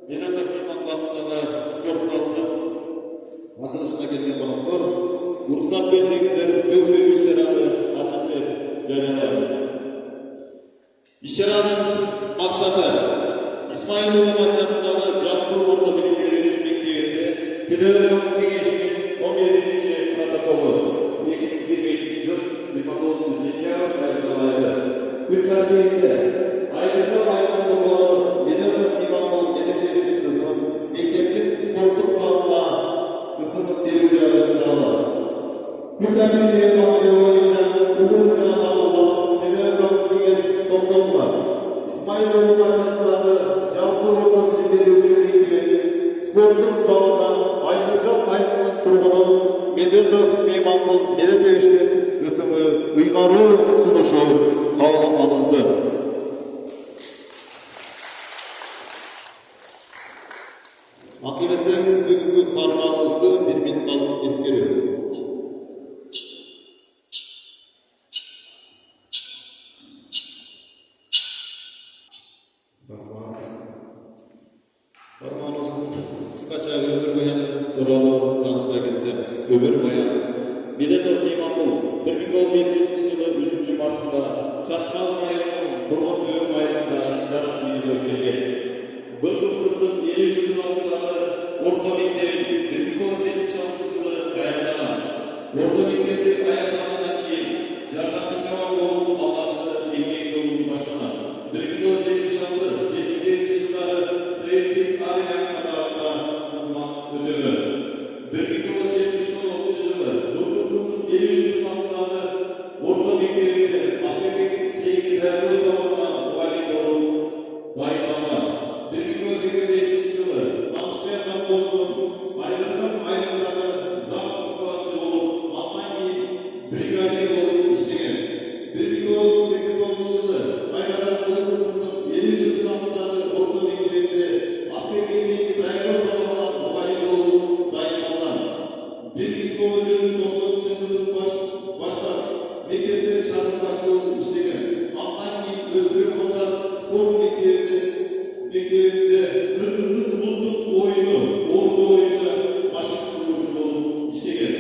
Menatrak Mehmanbaşı'nda sportlarımızın açılışına gelген konuklar, ruhsat bersеңiздер көптөгөн иш-чараны ачып жарыялайбыз. Иш-чаранын максаты Исмаил уулу максатындагы жалпы орто билим берүү мектебинде педагогикалык кеңешинин 11-ci протоколу 2022 жыл 29 сентябрь аякталды. Күн тартибинде айрыca байкал болгон Менатrak Имамбол жетекчилик кызмат мектептин спорттук залына кызмат берүү жарыяланды. Күн тартибинде маселе боюнча бүгүн кабылган педагогикалык кеңеш топтолгон. Исмаил уулу максатындагы жалпы орто билим берүү мектебинин спорттук залына айрыca байкалын тургунун Менатrak Имамбол жетекчилик кызмы ыйгаруу сунушу кабыл алынсын. Akıllısı bugünkü formatımızda bir mintal eskiriyor. Formatımızın kısaca ömür boyu soralı tanıştıra geçsem. Ömür boyu. Menatrak Imamбол 1970 yılı 3. Mart'ta Çatkal rayonunun Kurban ayında жарык дүниеге келген. Бұл кыздын 50 жылдын алдындагы орто мектебин 1976 жылы аяктаган. Орто мектепти аяктагандан кийин жардамчы жабак болуп алгачкы эмгек жолун баштаган. 1976-78 жылдары Советтик армия катарында кызмат өтөгөн. 1979 жылы бұл кыздын 50 жылдын алдындагы орто мектебинде аскердик чейинки даярдоо заводунан мугалим болуп дайындалган. 1985 жылы Самышкая заводунун айрыжак айылындагы зам ustası болуп, андан кийин бригадир болуп иштеген. 1989 жылы кайрадан бұл кыздын 50 жылдын алдындагы орто мектебинде аскерге чейинки даярдоо заводунан мугалим болуп дайындалган. 1990 жылдын баштап мектепте шартындаш болуп иштеген. Андан кийин өзбек балдар спорт мектебинде кыргыздын улуттук оюну орто боюнча башкы болуп иштеген.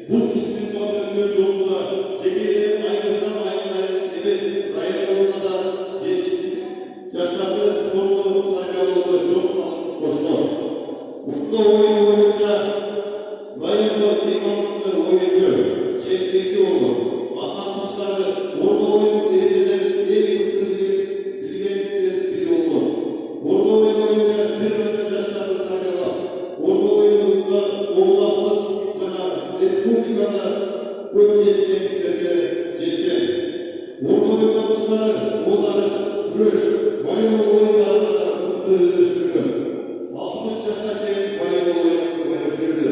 Бул кишинин баш өткөн жолунда жеке айрыжак айылда эмес райондорунда да жаштарды спортту тарбиялоого жол кошкон. Улуттук оюну боюнча райондо эң алдыңкы оюнчу чемпионси болгон. Андан тышкары орто оюн эрежелерин эң билгендер бири болгон. Орто оюн боюнча бир канча жаштарды тарбиялап, орто оюнда областык жана республикада көп жетишкендиктерге жеткен. Орто оюндан тышкары оодарыш, күрөш, волейбол оюндарында да кызды өздөштүргөн. 60 жашка чейин волейбол оюнун ойноп жүрдү.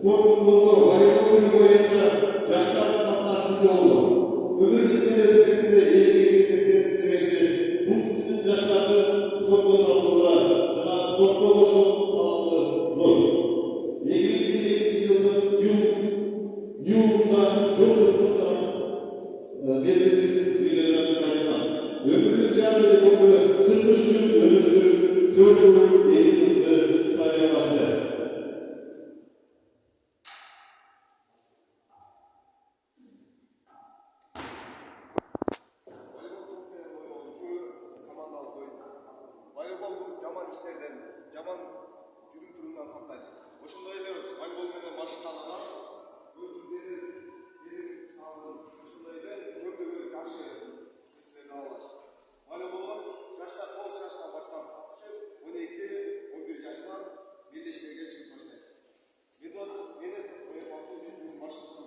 Спорт клубунда волейбол боюнча жаштар маслихатчысы болду. Өмүр кесине өткенсе элге тескерисин демекчи. Бул кишинин жаштарды спортко тартууга жана спортко кошкон салымы зор. 2002 жылдын июлунда жол кызматынан мезгилсиз үйлөнүп кайткан. Өмүрлүк жары болду 43 жыл өмүр сүрүп, 4 жыл эки кызды тарбиялашты. Волейбол бул жаман иштерден, жаман жүрүм-турумдан сактайт. Ошондой эле волейбол менен машыкталган өзүндөрү ошондой эле көптөгөн жакшы нерселерди алат. Волейболго жаштар 9 жаштан баштап катышып, 12-11 жаштан белдештерге чыгып баштайт. Мени волейболду биздин машыктап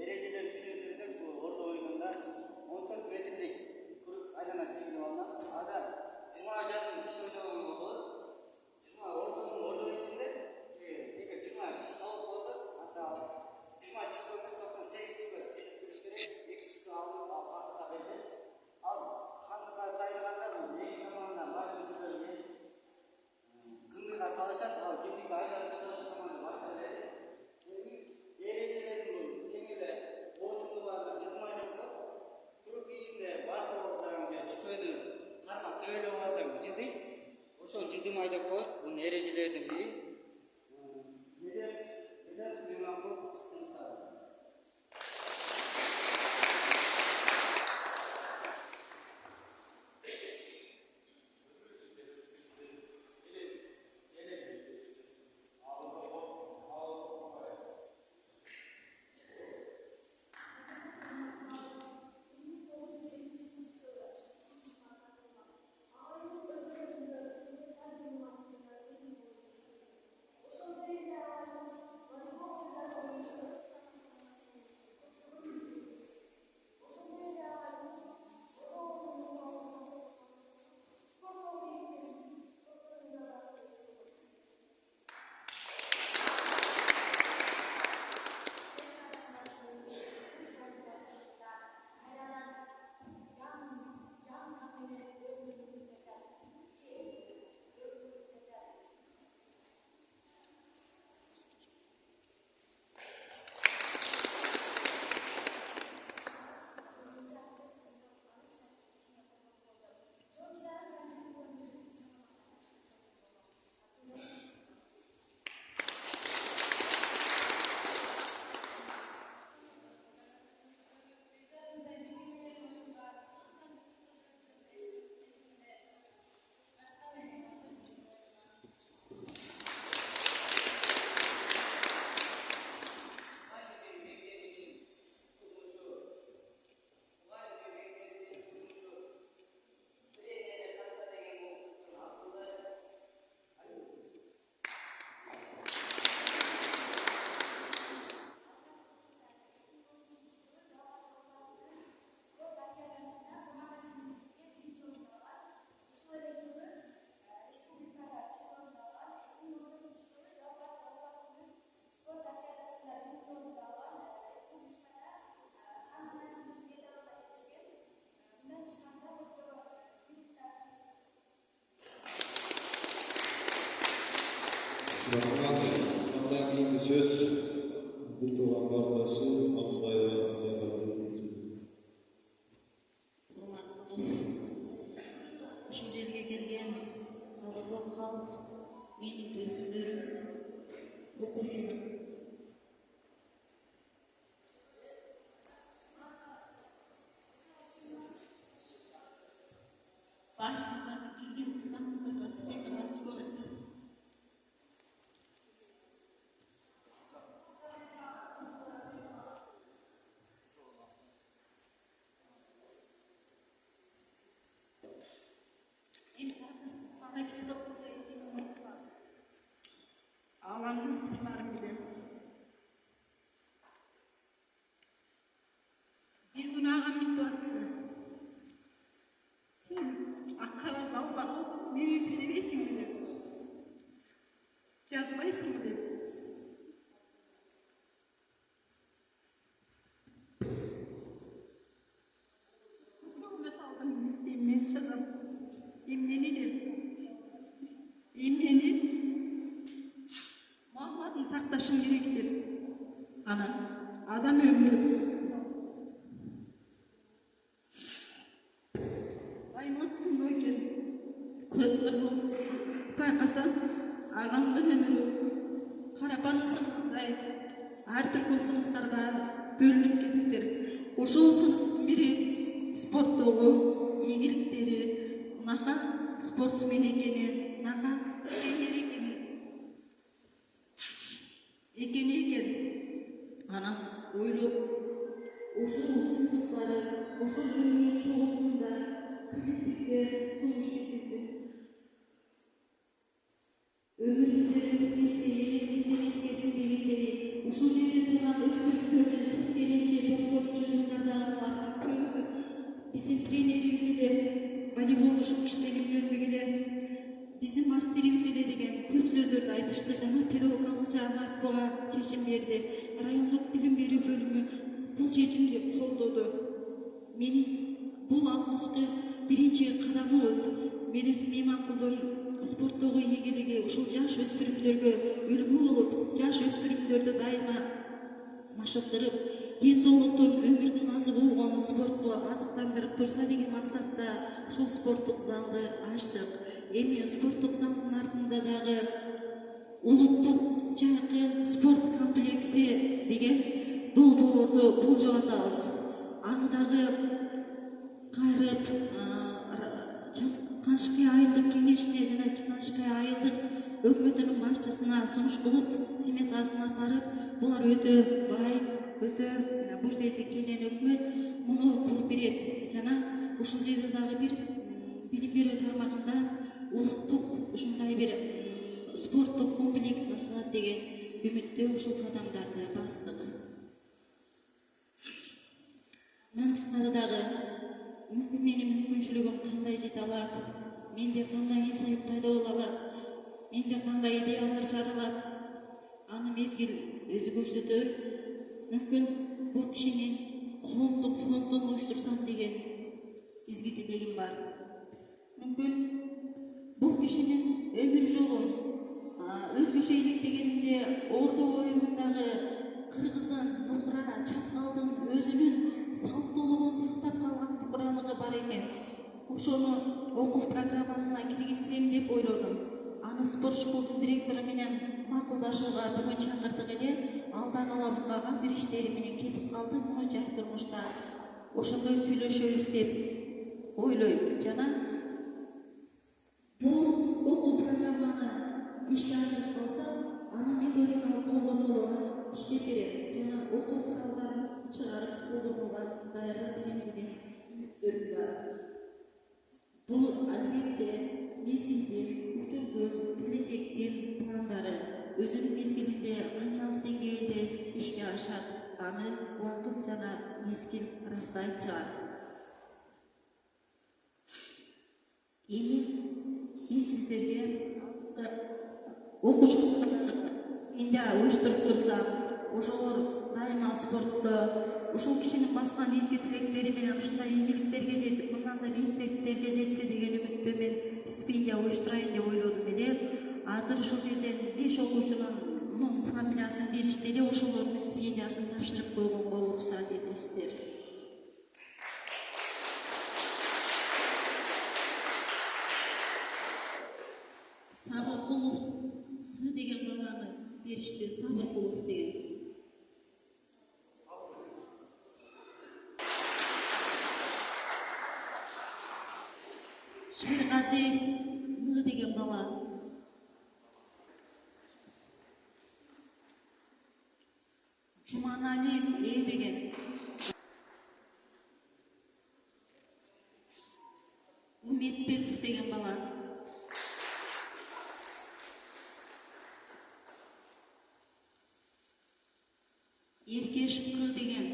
Ereceleri düşünürsek bu orta oyununda 14 metrelik kurup aylana çekilip alınan Üçüncü maydaklar bunun erecilerden biri. Vedat Mümakov Sınıfları. Ondan keyingi söz bir tuğan kardeşi Abdullah Şu yerге kelgen Kazakстан halk, mening do'stlarim, o'quvchilar. Barimizdan kelgan qizlarimizni chekilmas ko'radi. Ağlamın sırları bilir. Bir gün ağam bitti attı. Sen akkala dalbaqı meni sevesің dedi. Жазбайсың mı dedi. Mesela ben жазам. Emneni dedi. Emneni Muhammed'in taktaşın gerektir. Adam ömrü. Айматсың ба екен? Байқасаң, ағамның өмірі қарапайым сыныптар, әртүрлі сыныптарға бөлініп кеттер. Ошол сыныптың бири спорттогу ийгиликтери, унака спортсмен экени, унака тренер экени экен. Анан ойлоп, ошол сыныптары, ошол бөлүмдүн чогулунда коллективге сунуш кетти. Өмүрүбүздө эскерсин дегендери, ушул жерде турган өспүрүмдөрдүн 80-90 жылдардагы көбү биздин тренерибиз эле, волейбол иштегендердик эле, биздин мастерибиз эле деген көп сөздөрдү айтышты. Жана педагогдук жаамат буга чечим берди. Райондук билим берүү бөлүмү бул чечимди колдоду. Менин бул алгачкы биринчи кадамыбыз. Медет Мейманкулдун спорттогу ийгилиги ушул жаш өспүрүмдөргө үлгү болуп, жаш өспүрүмдөрдү дайыма машыктырып, ден соолуктун өмүрдүн азы болгон спортко азыктандырып турса деген максатта ушул спорттук залды ачтык. Эми спорттук залдын артында дагы улуттук жайкы спорт комплекси деген долбоорду болжоп атабыз. Аны дагы кайрып Канышкай айылдык кеңешине жана Канышкай айылдык өкмөтүнүн башчысына сунуш кылып, сметасын апарып, булар өтө бай, өтө буржуйдик келген өкмөт муну куруп берет жана ушул жерде дагы бир билим берүү тармагында улуттук ушундай бир спорттук комплекс ачылат деген үмүттө ушул кадамдарды бастык. Мындан тышкары дагы мүмкүн менин мүмкүнчүлүгүм кандай жете алат, менде кандай инсайт пайда боло алат, менде кандай идеялар чыгарылат, аны мезгил өзү көрсөтөр. Мүмкүн бул кишинин коомдук фронтун уюштурсам деген изги тилегим бар. Мүмкүн бул кишинин өмүр жолун өзгөчө иликтегенде Ордо оюнундагы кыргыздын нукура чапкалдын өзүнүн салттуулугун сактап калган тукураныгы бар экен. Ошону окуу программасына киргизсем деп ойлодум. Аны спорт школдун директору менен макулдашууга бүгүн чакырдык эле. Алда кала калган бир иштери менен кетип калды. Муну жак турмушта ошондой сүйлөшөбүз деп ойлойм. Жана бул окуу программаны ишке ашырып калса, аны методикалык колдонуулу иштеп берем. Жана окуу куралдарын чыгарып колдонууга даярдап берем деген үмүттөрүм бар. Бул албетте мезгилдин, учурдун, келечектин пландары өзүнүн мезгилинде канчалык деңгээлде ишке ашат, аны убакыт жана мезгил ырастайт чыгар. Эми мен сиздерге азыркы окуучулардан энди уюштуруп турсам, ошолор дайыма спортто ушул кишинин баскан изги тилектери менен ушундай ийгиликтерге жетип, мындан да ийгиликтерге жетсе деген үмүттө мен стипендия уюштурайын деп ойлодум эле. Азыр ушул жерден 5 окуучунун фамилиясын беришти эле, ошолордун стипендиясын тапшырып койгонго уруксат этесиздер. Сабыркулов деген баланы беришти, Сабыркулов деген. Шергази деген бала. Жуманали деген. Уметбеков деген бала. Еркешев деген.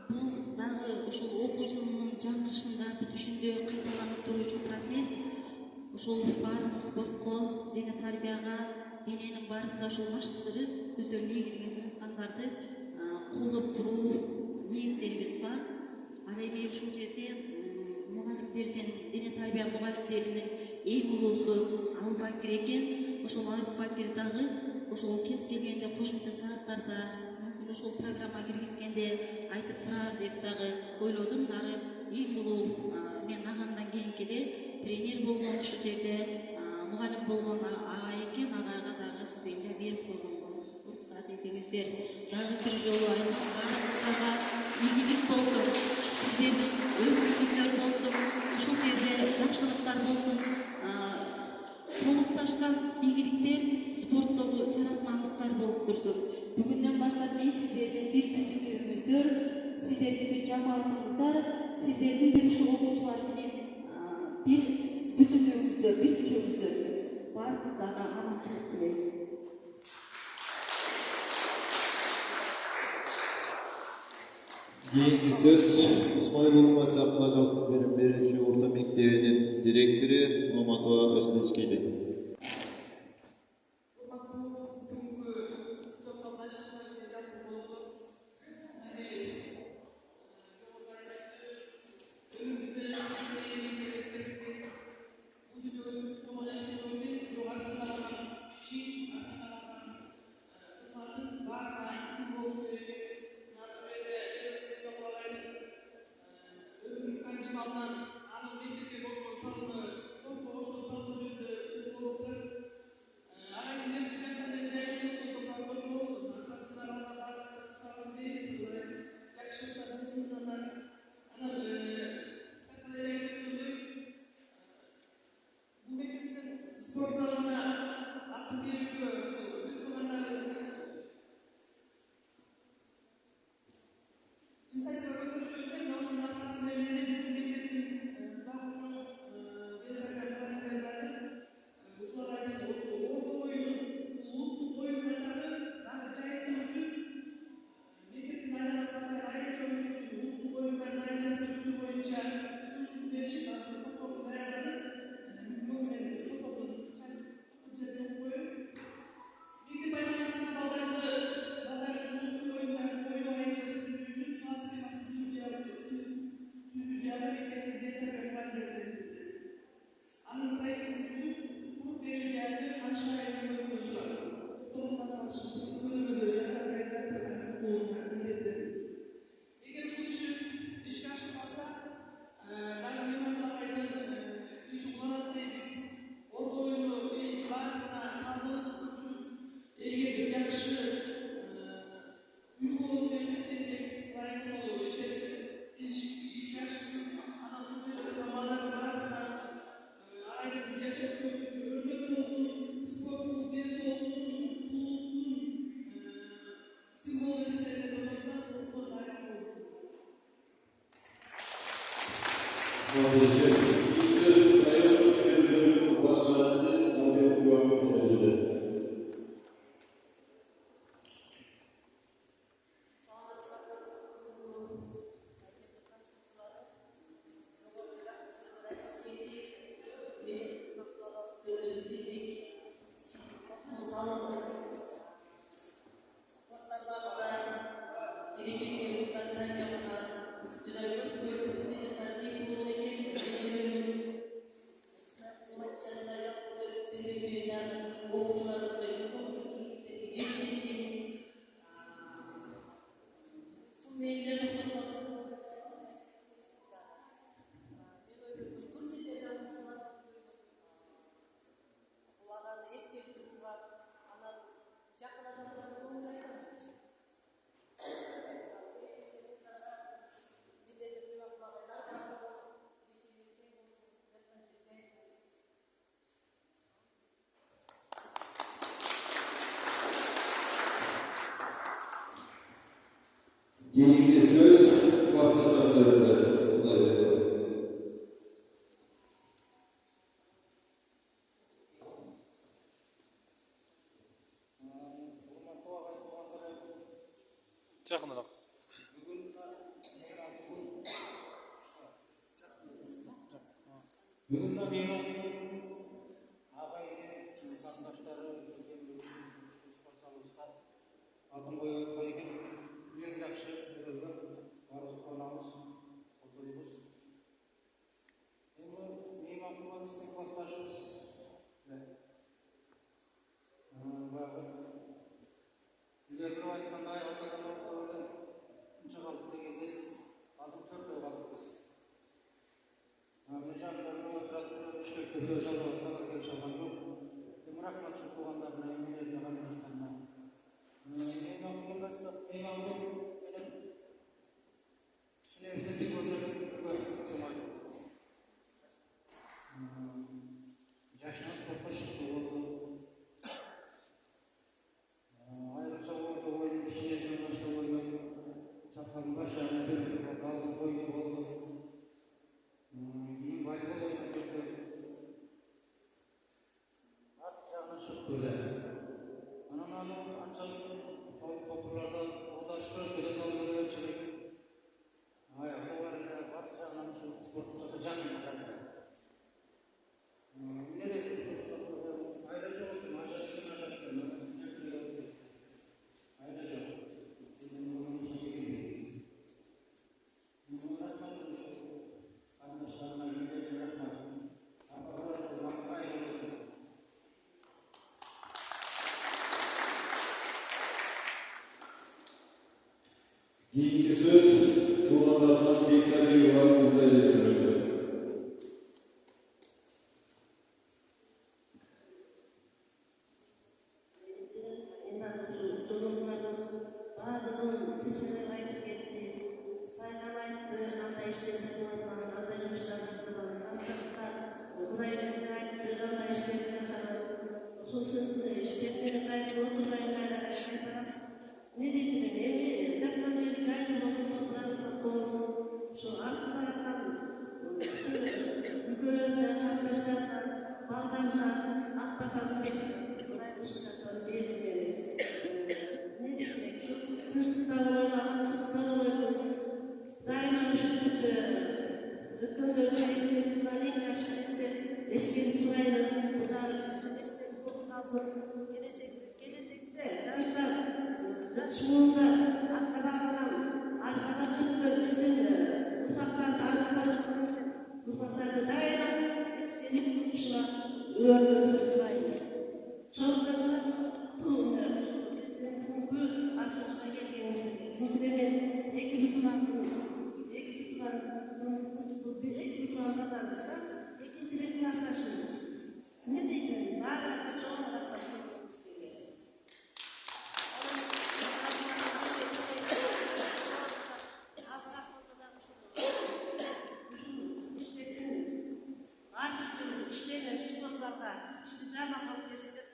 Бул дагы ушул окуу жылынын жаңырышында, бүтүшүндө кайталанып туруучу процесс. Ушул баардык спортко, дене тарбияга, дененин баарында ушул баштырып, өздөрүнүн ийгилигин жараткандарды колдоп туруу ниеттерибиз бар. Ал эми ушул жерде мугалимдердин, дене тарбия мугалимдеринин эң улуусу Алып Бакир экен. Ошол Алып Бакир дагы ошол кез келгенде кошумча сааттарда мүмкүн ушул программа киргизгенде айтып турар деп дагы ойлодум. Дагы эң улуу мен агандан кийинки эле тренер болгон, ушул жерде мугалим болгон ага экен. Агага дагы стипендия берип койгонго уруксат этиңиздер. Дагы бир жолу айтам, баарыңыздарга ийгилик болсун, сиздердин өмүрүңүздөр болсун, ушул жерде жакшылыктар болсун. Толукташкан ийгиликтер спорттогу жаратмандыктар болуп турсун. Бүгүндөн баштап мен сиздердин бир бүтүнүңүздөр, сиздердин бир жамаатыңыздар, сиздердин бир ушул окуучулар менен бир бүтүнүңүздөр, бир мүчөңүздөр. Баарыңыздарга аманчылык тилейм. Кийинки сөз Исмаилова Чапмажов билим берүүчү орто мектебинин директору Маматова Өснөчкейде. İnisiyatif örgütleri Yalçın Partisi'nin bizim milletin zaten Uşulardan orta oyunun, uluk oyunlarını daha cahil için milletin ayrılasında ayrı çalışıyor. Uluk oyunlarını ayrılasında boyunca suçlu değişik aslında toplu değerleri mümkün toplu içerisinde koyuyor. Bir de paylaşımın bağlarını vatandaşın oyunlarını oynamayınca için nasıl tüzücüye bekleteceğine göre Anın paylaşımı bu verilerde aşağıya koyuyoruz lazım. Toplum vatandaşının bölümleri organizasyonlarının kurulundan iletiriz. Eğer şu iş karşılamazsa, ben bilmem aydın iş kullanatlayız. Orta oyunu varlığına kaldığımız ilgili yarışı uygulamak desteklemek varmış oluyor. İş karşısı anlatıldığı zamanlar varlığına ayrı bir yaşam örnek olsun, sporun genç olduğunun, simbol meselelerde başlıktan sonra dair olur. Yeni söz basınçlarında kullanılıyor. Жақынырақ. Бүгін менің ағайын қарындаштары спортзалымызға атын қойған ең жақсы біреулер барыс қонамыз құлдырымыз. Енді менің ақылымыздың классташымыз егер бір айтқандай атадан орталығы үшінші қалды дегенде азық төртеу қалдық біз. Мына жандарында отыратын үшкіліктерге жалғауаттар келіп шалған жоқ. Рахмат үшін туғандарына, емелеріне, қарындастарына. Ең ақылы ең ақылы түсінемізден де көрмеді. Жашына спортқа шықты болды. Айрықша орта ойын кішіне жамашта ойнап, сатқанын барша әмірден қалды ойын болды. Кейін волейбол ойнап кетті. Артық жағынан шығып көрді. Ананы қаншалық топырларда одашқа көре салып жүріп, аяқта бар артық жағынан шығып спорттың жаққа жақын жақты. Нересін шығып айда жоғысын, ажарысын ажартты. Ayda жоқ. Біздің өміріміз шешекелді. Рахмат қарындастарыма елдеріне рахмат. Апалар уақытқа айырылсын. Кейінгі сөз туғандарынан Бексәлиева Мұхтарбекова. Ne dediğini, ballarına atlatalım bekliyoruz. Buraya ışıkları belirleyelim. Ne demek şu? Hırsızlar olan, çıklar olan, daima ülkelerinde eski kullanım yaşayısı, eski kullanım, bunlar eski kullanım, gelecekte yaşlar, yaşmında, arkada kırılır, bizim ufaklarda daima eski kuruluşlar, öğrenci kullanım. Çocuklarına bizden bugün açılışına geldiğinizde, bizden ekip kullandınız. Ekip kullandığınızda ikincilik rastlaşılır. Ne diyeceğim? Bazen bir çoğu olarak rastlaşılır. Artık işlerle, sportlarda, şimdi cama kalkıyorsunuz.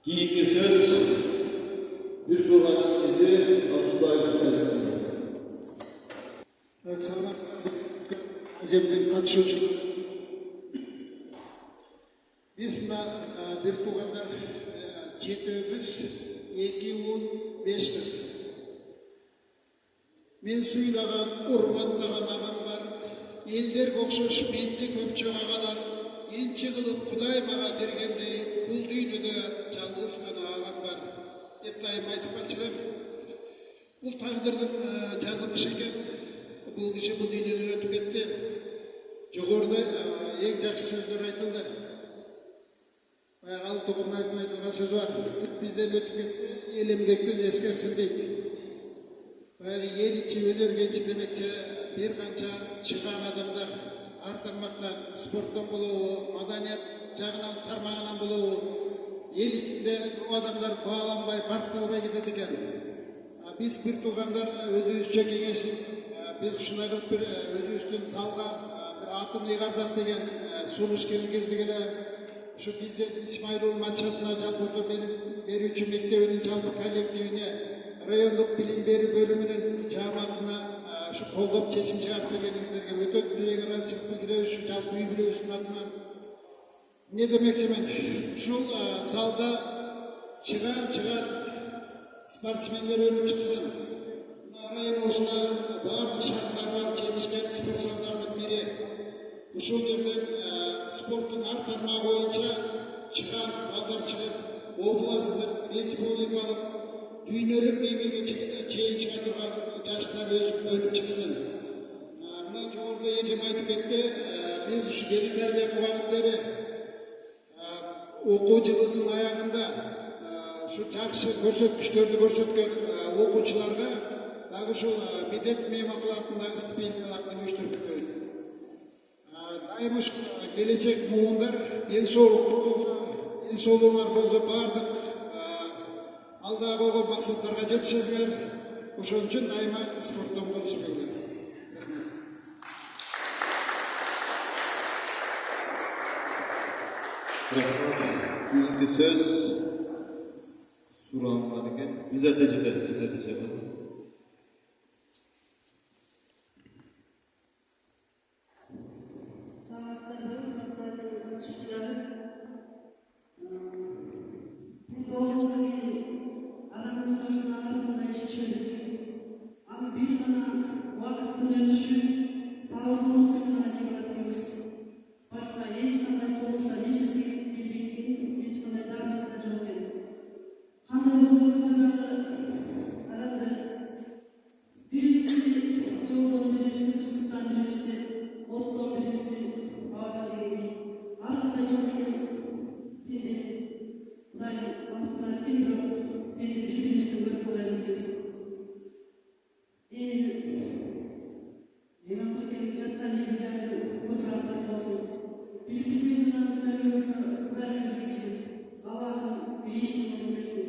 Keyifli söz, bir programın izi Abdullah Aydın. Evet, azemden katışıcı. Biz buna bir tuğanlar 7-2-15 kız. Men sıylagan, urmattagan ağam var. Elder okşoş mendi köpçök ağalar. Elçi kılıp Kuday mağa bergendey, bul düýnüde жалгыз gana ağam var. Dep daýym aýtyp atjyram. Bul tagdyrdyň жазымышы eken. Bul kişi bu düýneden ötüp ketdi. Jogorda eň jakşı sözler aýtyldy. Al to'g'irnakni aytilgan so'z var. Bizden ötüp ketse, el emgekten eskersin deydi. El içi önergençi demekçe bir kança çıkan adamlar artarmaktan, sporttan buluğu, madaniyat jagынан tarmağынан buluğu, el içinde o adamlar bağlanbay, partalbay ketedi eken. Biz bir tuğanlar özübüzçe kеңешip, biz ушундай кылып bir özübüzdүн салга bir atым ыйгарсак деген сунуш келген кезде эле şu bizden İsmailov Maçat'ına жалпы берүүчү мектебинин жалпы коллективине, райондук билим берүү бөлүмүнүн жамаатына şu колдоп чечим чыгарып бергениңиздерге өтө терең ыраазычылык билдиребиз. Şu жалпы үй бүлөбүздүн атынан эмне демекчимин, ушул залда чыган спортсмендер өнүп чыксын, районубузда баардык шарттар бар, жетишкен спорт залдардын бири. Ушул жерден спорттун ар тармагы боюнча чыган балдар чыгып, областтык, республикалык, дүйнөлүк деңгээлге чейин чыга турган жаштар өнүп чыксын. Мына жогоруда эжем айтып кетти, биз ушу дене тарбия мугалимдери окуу жылынын аягында şu жакшы көрсөткүчтөрдү көрсөткөн окуучуларга дагы ушул медет меймакулатындагы стипендияларды көчтүрүп коёбуз. Дайыма келечек муундар ден соолугуңар болсо баардык алда койгон максаттарга жетишесиңер. Ошон үчүн дайыма спорттон болушуңар. Keyifli söz, Suranlar eken, düzelteciler. Sağlıklar bölümünde konuşucuları bu doğruluğu alanlarında yaşıyor. Ama bir bana vakıfın ölçü sağlığına acımadığımız başta hiç kadar olursa hiç bildiğin hiç kadar darısı da çok önemli. Kanalımızda arada birisi yoldan birisi kısıttan birisi ottan birisi ağabeyleri arkada yoldan biri dayı altına bilmiyor beni birbirimizden görüyoruz. Yemek yemeklerden yiyeceğim fotoğraflar olsun. Birbirinden vermemiz için Allah'ın bir işini versin.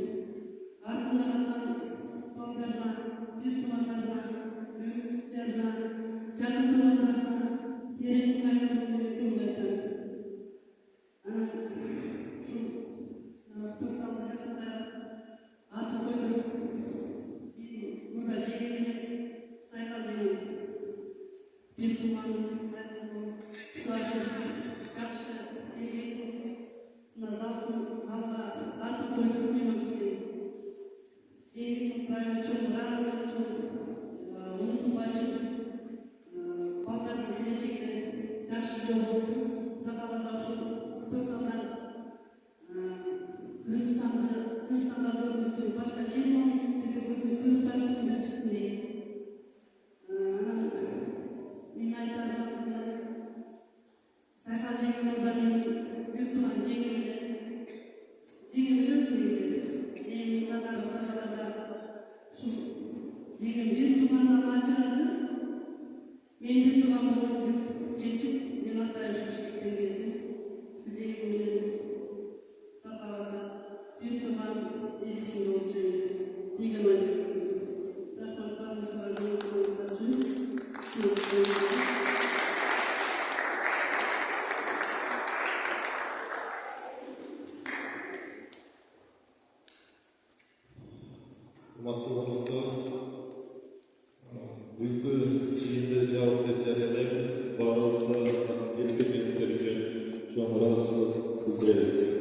Arkalarından, bağlarına, bir tumanlarına, büyüklerine, canlı tumanlarına, yerin kaynağı ümmetten. bir tumanın karşı zalga artık koyulmuyor ki. Правильно, что нравится, что унутмайсың. Балдардың келешегіне жақсы жол запалап үшін спортсалдар Кыргызстанда көргөндө башка чемпиондукта көргөндө спортсмендер чыксын дейт. Мен айтарым, сайкал жеңил болду, мен бир тууган жеңилмес негизи. Эми Деген бир тумандан ачырады. Мен бир туман болуп жетип, мен атайын шешкенден келдим. Деген менен тапаласа бир туман элесин болуп деген ойлойм. Рахмат баарыңызга үчүн. Урматтуу конуктор, бүгүнкү жыйынды жабык деп жарыялайбыз. Баарыбызга элге менен чоң ыраазычылык билдиребиз.